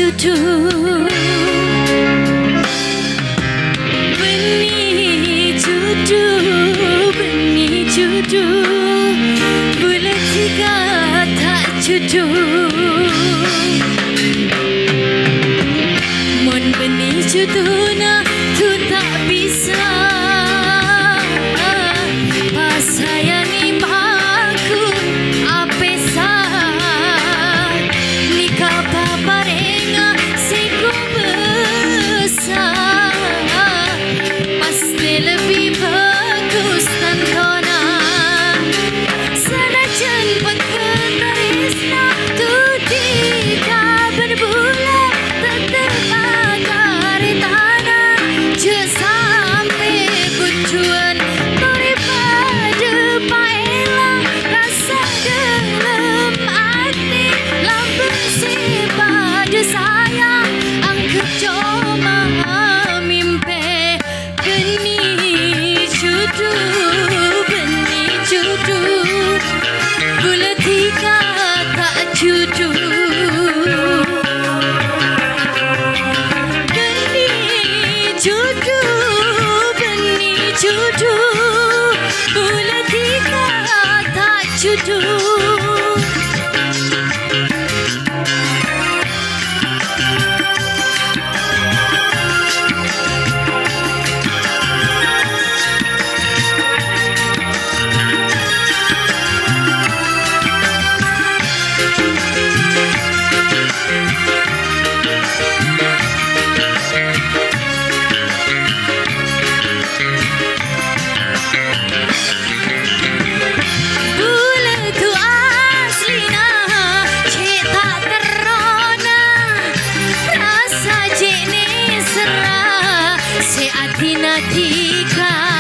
cucu benih cucu bulan tiga tak cucu mon benih cucu na tu tak bisa pasayangi aku apesa nikah paparenga siku besar pasti lebih bagus tantona sanajan pengketarisna tu tidak berbulan tetap akari tanah je sampai kucuan daripada paelang rasa dalam hati lambung si pada sayang angkat cuma mimpi benih cucu bulan tiga tak cucu benih cucu bulan tiga tak cucu. Tina tika